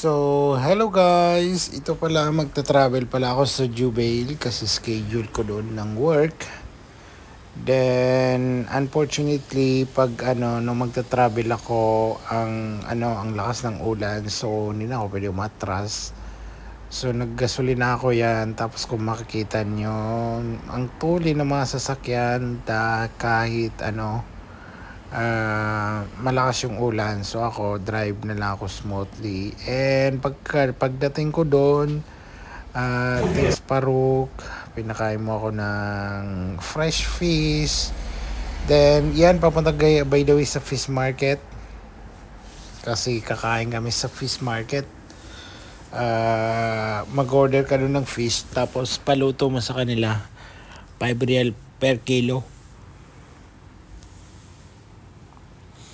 Hello guys! Ito pala, magta-travel pala ako sa Jubail kasi schedule ko doon ng work. Then, unfortunately, pag nung magta-travel ako, ang lakas ng ulan, so hindi na ako pwede umatras. So, naggasolina ako yan, tapos kung makikita nyo, ang tuli ng mga sasakyan, kahit malakas yung ulan, so ako drive na lang ako smoothly. And pagdating ko doon, thanks Paruk, pinakain mo ako ng fresh fish. Then yan, papunta by the way sa fish market kasi kakain kami sa fish market. Mag-order ka doon ng fish, tapos paluto mo sa kanila, 5 real per kilo.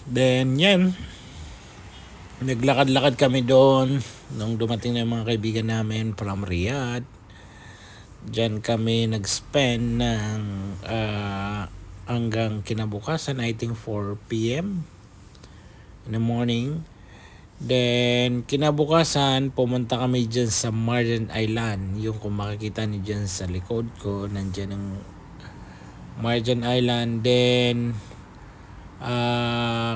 Then yan, naglakad-lakad kami doon nung dumating na yung mga kaibigan namin from Riyadh. Diyan kami nag-spend ng hanggang kinabukasan, I think 4 p.m. in the morning. Then kinabukasan, pumunta kami dyan sa Marjan Island. Yung kung makikita niyo dyan sa likod ko, nandyan ang Marjan Island. Then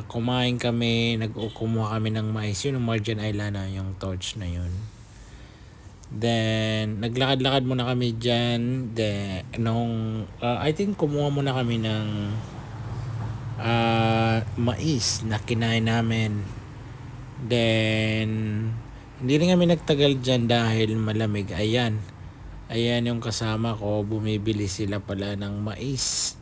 kumain kami, kumuha kami ng mais. Yun ang Marjan Island na, yung torch na yun. Then naglakad-lakad muna kami dyan. Then I think kumuha muna kami ng mais na kinain namin. Then hindi rin kami nagtagal dyan dahil malamig. Ayan yung kasama ko, bumibili sila pala ng mais.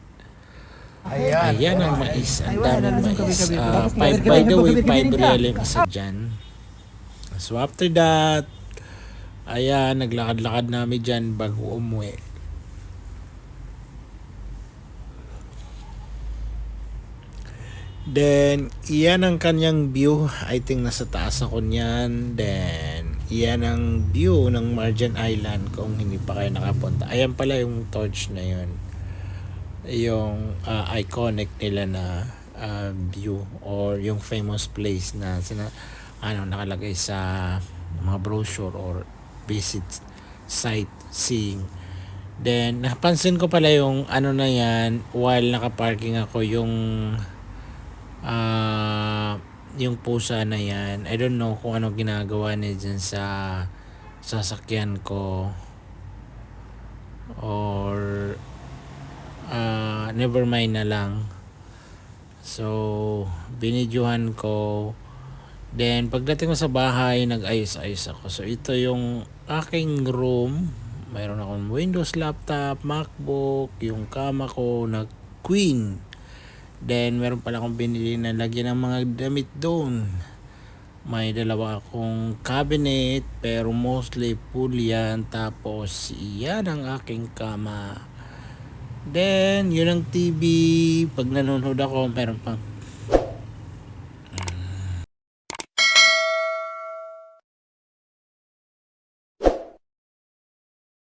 Ayan ang mais, ang daming mais. By the way, 5 real yung isa dyan. So after that, ayan, naglakad-lakad namin dyan bago umuwi. Then iyan ang kanyang view. I think nasa taas ako niyan. Then iyan ang view ng Marjan Island kung hindi pa kayo nakapunta. Ayan pala yung torch na yun, yung iconic nila na view or yung famous place na nakalagay sa mga brochure or visit sightseeing. Then napansin ko pala yung na yan while nakaparking ako, yung pusa na yan. I don't know kung ano ginagawa niya dyan sa sasakyan ko or never mind na lang. So binidyohan ko. Then pagdating ko sa bahay, nag-ayos-ayos ako. So ito yung aking room. Mayroon akong Windows laptop, MacBook, yung kama ko na queen. Then meron pala akong binili na lagyan ng mga damit doon. May dalawa akong cabinet, pero mostly full yan. Tapos yan ang aking kama. Then yun ang TV. Pag nanonood ako, meron pang